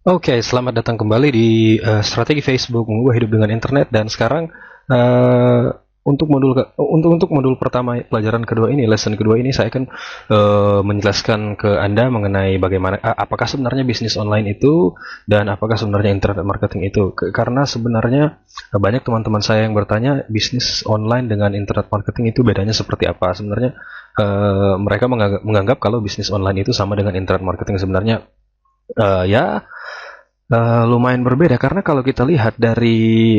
Oke, selamat datang kembali di strategi Facebook mengubah hidup dengan internet. Dan sekarang eh, untuk modul pertama pelajaran kedua ini, lesson kedua ini, saya akan menjelaskan ke Anda mengenai bagaimana apakah sebenarnya bisnis online itu dan apakah sebenarnya internet marketing itu. Karena sebenarnya banyak teman-teman saya yang bertanya bisnis online dengan internet marketing itu bedanya seperti apa. Sebenarnya mereka menganggap kalau bisnis online itu sama dengan internet marketing. Sebenarnya ya lumayan berbeda karena kalau kita lihat dari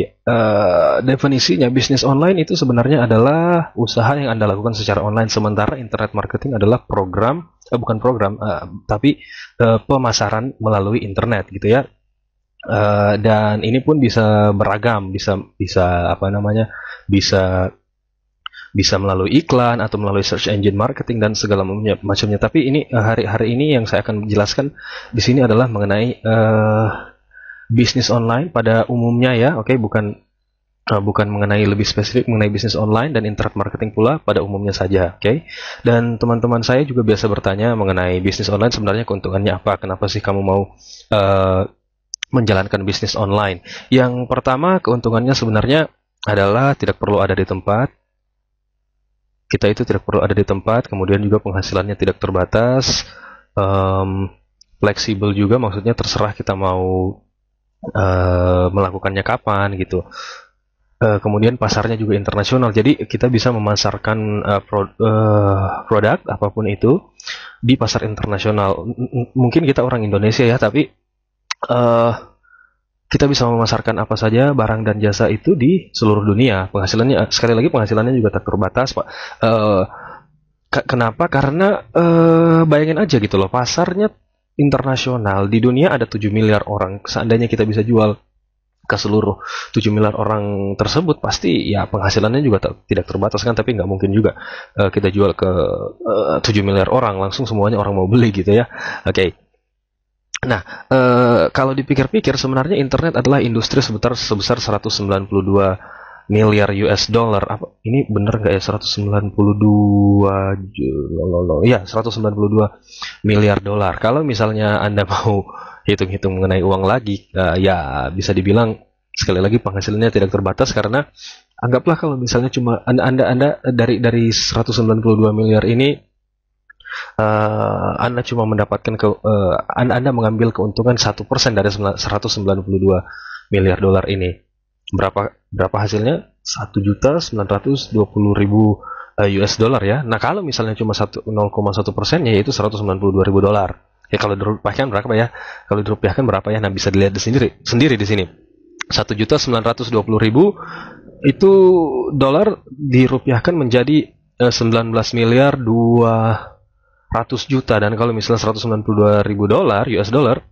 definisinya, bisnis online itu sebenarnya adalah usaha yang Anda lakukan secara online, sementara internet marketing adalah bukan program, tapi pemasaran melalui internet gitu ya. Dan ini pun bisa beragam, bisa bisa apa namanya, bisa bisa melalui iklan atau melalui search engine marketing dan segala macamnya. Tapi ini hari ini yang saya akan jelaskan di sini adalah mengenai bisnis online pada umumnya ya, oke, bukan mengenai lebih spesifik mengenai bisnis online dan internet marketing pula pada umumnya saja, oke. Dan teman-teman saya juga biasa bertanya mengenai bisnis online sebenarnya keuntungannya apa, kenapa sih kamu mau uh, menjalankan bisnis online. Yang pertama, keuntungannya sebenarnya adalah tidak perlu ada di tempat, kita itu tidak perlu ada di tempat, kemudian juga penghasilannya tidak terbatas, fleksibel juga, maksudnya terserah kita mau melakukannya kapan gitu. Kemudian pasarnya juga internasional, jadi kita bisa memasarkan produk apapun itu di pasar internasional. Mungkin kita orang Indonesia ya, tapi uh, kita bisa memasarkan apa saja barang dan jasa itu di seluruh dunia. Penghasilannya, sekali lagi, penghasilannya juga tak terbatas, Pak. Kenapa? Karena bayangin aja gitu loh, pasarnya internasional, di dunia ada 7 miliar orang. Seandainya kita bisa jual ke seluruh 7 miliar orang tersebut, pasti ya penghasilannya juga tidak terbatas kan. Tapi nggak mungkin juga kita jual ke 7 miliar orang langsung semuanya orang mau beli gitu ya. Oke. Nah, kalau dipikir-pikir sebenarnya internet adalah industri sebesar 192 miliar US dollar. Apa ini bener nggak ya, 192 ya, 192 miliar dolar. Kalau misalnya Anda mau hitung-hitung mengenai uang lagi, ya bisa dibilang sekali lagi penghasilannya tidak terbatas. Karena anggaplah kalau misalnya cuma Anda dari 192 miliar ini, Anda cuma mendapatkan Anda mengambil keuntungan 1% dari 192 miliar dolar ini. Berapa hasilnya? 1.920.000 US dollar ya. Nah, kalau misalnya cuma 0,1%-nya, yaitu 192.000 dolar. Ya, kalau dirupiahkan berapa ya? Kalau dirupiahkan berapa ya? Nah, bisa dilihat sendiri di sini. 1.920.000 itu dolar dirupiahkan menjadi 19 miliar 200 juta. Dan kalau misalnya 192.000 dolar US dollar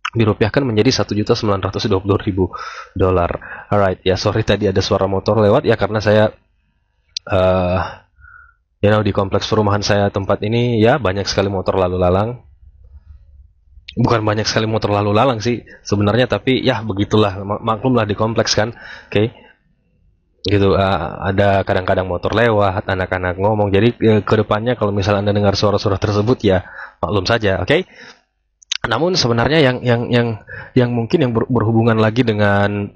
dirupiahkan menjadi 1.920.000 dolar. Alright, ya sorry tadi ada suara motor lewat ya, karena saya uh, di kompleks perumahan saya tempat ini ya banyak sekali motor lalu lalang. Bukan banyak sekali motor lalu lalang sih sebenarnya, tapi ya begitulah, maklumlah di kompleks kan. Oke. Gitu, ada kadang-kadang motor lewat, anak-anak ngomong. Jadi kedepannya kalau misalnya Anda dengar suara-suara tersebut ya maklum saja, oke? Namun sebenarnya yang mungkin yang berhubungan lagi dengan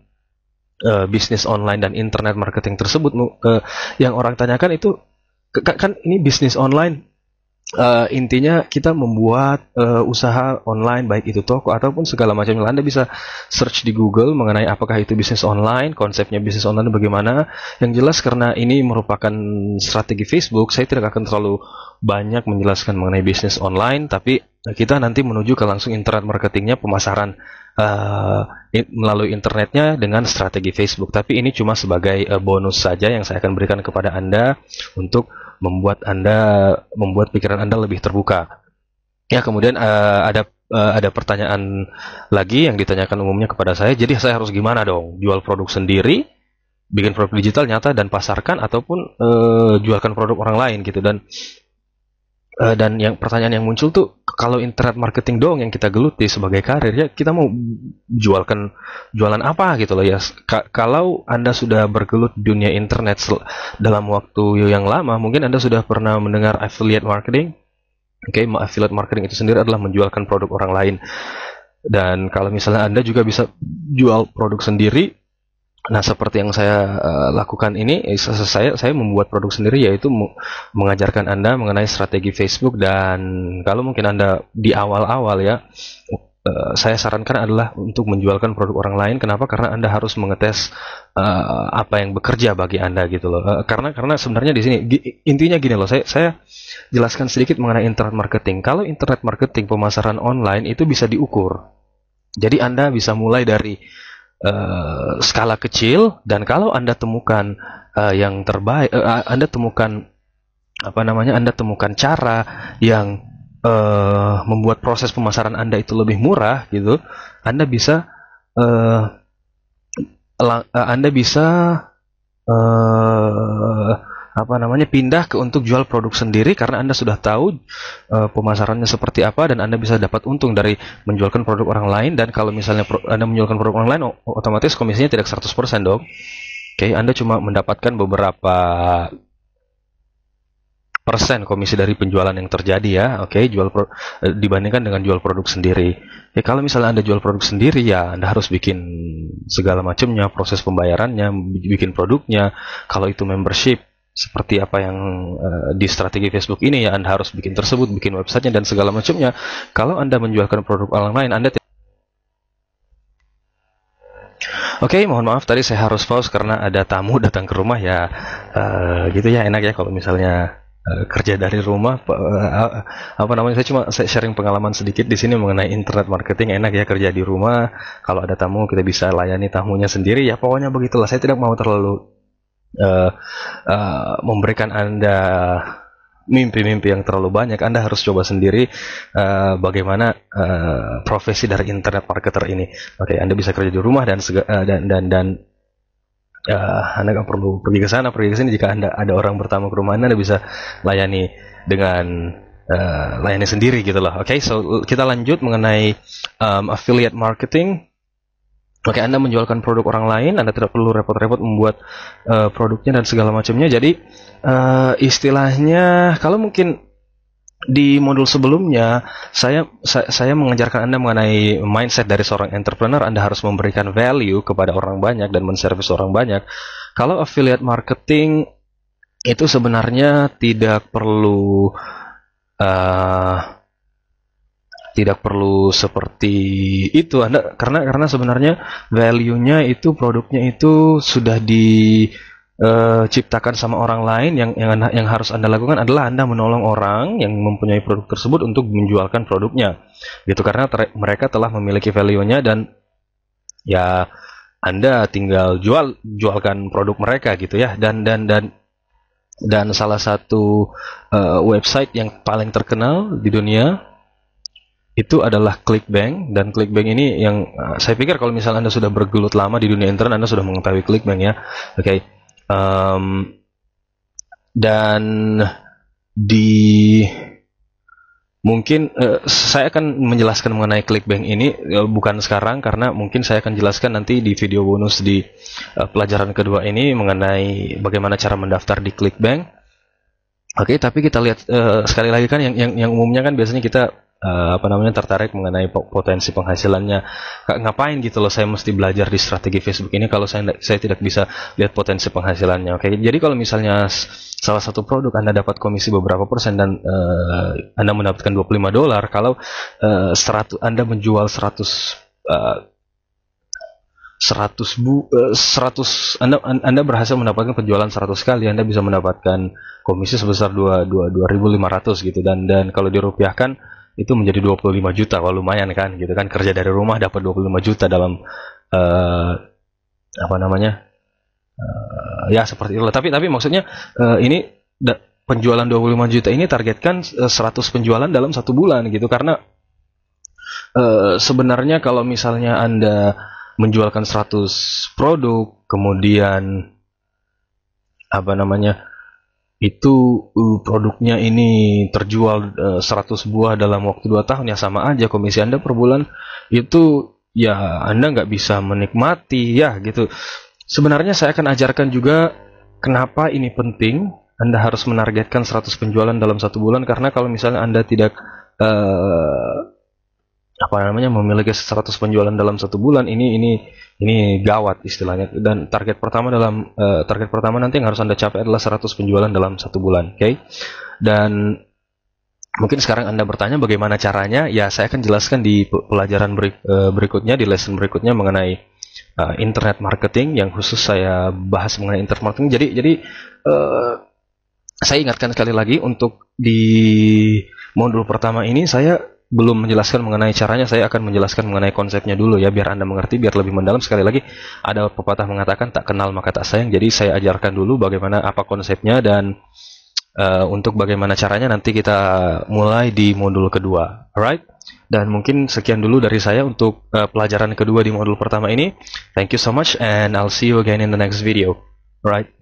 bisnis online dan internet marketing tersebut, yang orang tanyakan itu, kan ini bisnis online, intinya kita membuat usaha online, baik itu toko ataupun segala macamnya. Anda bisa search di Google mengenai apakah itu bisnis online, konsepnya bisnis online bagaimana. Yang jelas, karena ini merupakan strategi Facebook, saya tidak akan terlalu banyak menjelaskan mengenai bisnis online, tapi kita nanti menuju ke langsung internet marketingnya, pemasaran melalui internetnya dengan strategi Facebook. Tapi ini cuma sebagai bonus saja yang saya akan berikan kepada Anda untuk membuat pikiran Anda lebih terbuka. Ya, kemudian ada pertanyaan lagi yang ditanyakan umumnya kepada saya. Jadi saya harus gimana dong? Jual produk sendiri, bikin produk digital nyata dan pasarkan, ataupun jualkan produk orang lain gitu. Dan yang pertanyaan yang muncul tuh, kalau internet marketing doang yang kita geluti sebagai karir, ya kita mau jualan apa gitu loh ya. Kalau Anda sudah bergelut di dunia internet dalam waktu yang lama, mungkin Anda sudah pernah mendengar affiliate marketing. Oke, affiliate marketing itu sendiri adalah menjualkan produk orang lain. Dan kalau misalnya Anda juga bisa jual produk sendiri. Nah, seperti yang saya lakukan ini, saya membuat produk sendiri, yaitu mengajarkan Anda mengenai strategi Facebook. Dan kalau mungkin Anda di awal-awal ya, saya sarankan adalah untuk menjualkan produk orang lain. Kenapa? Karena Anda harus mengetes apa yang bekerja bagi Anda gitu loh. Karena sebenarnya di sini intinya gini loh, saya jelaskan sedikit mengenai internet marketing. Kalau internet marketing pemasaran online itu bisa diukur. Jadi Anda bisa mulai dari skala kecil, dan kalau Anda temukan yang terbaik, Anda temukan Anda temukan cara yang membuat proses pemasaran Anda itu lebih murah gitu, Anda bisa uh, Anda bisa pindah ke untuk jual produk sendiri, karena Anda sudah tahu pemasarannya seperti apa, dan Anda bisa dapat untung dari menjualkan produk orang lain. Dan kalau misalnya Anda menjualkan produk orang lain, otomatis komisinya tidak 100% dong. Oke, Anda cuma mendapatkan beberapa persen komisi dari penjualan yang terjadi ya. Oke, dibandingkan dengan jual produk sendiri. Ya, kalau misalnya Anda jual produk sendiri, ya Anda harus bikin segala macamnya, proses pembayarannya, bikin produknya. Kalau itu membership seperti apa yang di strategi Facebook ini, ya Anda harus bikin tersebut, bikin websitenya dan segala macamnya. Kalau Anda menjualkan produk orang lain, Anda Oke, mohon maaf tadi saya harus pause karena ada tamu datang ke rumah ya. Gitu ya, enak ya kalau misalnya kerja dari rumah. Saya sharing pengalaman sedikit di sini mengenai internet marketing. Enak ya kerja di rumah. Kalau ada tamu, kita bisa layani tamunya sendiri. Ya pokoknya begitulah. Saya tidak mau terlalu memberikan Anda mimpi-mimpi yang terlalu banyak. Anda harus coba sendiri bagaimana profesi dari internet marketer ini. Oke, Anda bisa kerja di rumah dan Anda nggak perlu pergi ke sana, pergi ke sini. Jika Anda ada orang bertamu ke rumah Anda bisa layani dengan layani sendiri gitu loh. Oke, so kita lanjut mengenai affiliate marketing. Oke, Anda menjualkan produk orang lain, Anda tidak perlu repot-repot membuat produknya dan segala macamnya. Jadi istilahnya, kalau mungkin di modul sebelumnya saya mengajarkan Anda mengenai mindset dari seorang entrepreneur. Anda harus memberikan value kepada orang banyak dan menservis orang banyak. Kalau affiliate marketing itu sebenarnya tidak perlu seperti itu Anda, karena sebenarnya value-nya itu, produknya itu sudah diciptakan sama orang lain. Yang harus Anda lakukan adalah Anda menolong orang yang mempunyai produk tersebut untuk menjualkan produknya gitu, karena mereka telah memiliki value-nya, dan ya Anda tinggal jualkan produk mereka gitu ya. Dan salah satu website yang paling terkenal di dunia itu adalah ClickBank. Dan ClickBank ini yang saya pikir kalau misalnya Anda sudah bergelut lama di dunia internet, Anda sudah mengetahui ClickBank ya. Oke. Dan mungkin saya akan menjelaskan mengenai ClickBank ini bukan sekarang, karena mungkin saya akan jelaskan nanti di video bonus di pelajaran kedua ini mengenai bagaimana cara mendaftar di ClickBank. Oke, tapi kita lihat sekali lagi kan, yang umumnya kan biasanya kita tertarik mengenai potensi penghasilannya. Ngapain gitu loh saya mesti belajar di strategi Facebook ini kalau saya tidak bisa lihat potensi penghasilannya. Oke, jadi kalau misalnya salah satu produk Anda dapat komisi beberapa persen, dan Anda mendapatkan $25, kalau Anda menjual 100 Anda berhasil mendapatkan penjualan 100 kali, Anda bisa mendapatkan komisi sebesar 2.500 gitu, dan kalau dirupiahkan itu menjadi 25 juta. Wah, lumayan kan gitu kan, kerja dari rumah dapat 25 juta dalam ya seperti itu. Tapi maksudnya ini penjualan 25 juta ini targetkan 100 penjualan dalam 1 bulan gitu, karena sebenarnya kalau misalnya Anda menjualkan 100 produk, kemudian itu produknya ini terjual 100 buah dalam waktu 2 tahun, ya sama aja komisi Anda per bulan itu ya Anda nggak bisa menikmati ya gitu. Sebenarnya saya akan ajarkan juga kenapa ini penting. Anda harus menargetkan 100 penjualan dalam 1 bulan, karena kalau misalnya Anda tidak memiliki 100 penjualan dalam 1 bulan, ini gawat istilahnya. Dan target pertama nanti yang harus Anda capai adalah 100 penjualan dalam 1 bulan, oke? Dan mungkin sekarang Anda bertanya bagaimana caranya. Ya, saya akan jelaskan di pelajaran berikutnya, di lesson berikutnya mengenai internet marketing, yang khusus saya bahas mengenai internet marketing. Jadi saya ingatkan sekali lagi, untuk di modul pertama ini saya belum menjelaskan mengenai caranya. Saya akan menjelaskan mengenai konsepnya dulu ya, biar Anda mengerti, biar lebih mendalam. Sekali lagi, ada pepatah mengatakan tak kenal maka tak sayang. Jadi saya ajarkan dulu bagaimana apa konsepnya, dan untuk bagaimana caranya nanti kita mulai di modul kedua. Alright? Dan mungkin sekian dulu dari saya untuk pelajaran kedua di modul pertama ini. Thank you so much, and I'll see you again in the next video. Alright?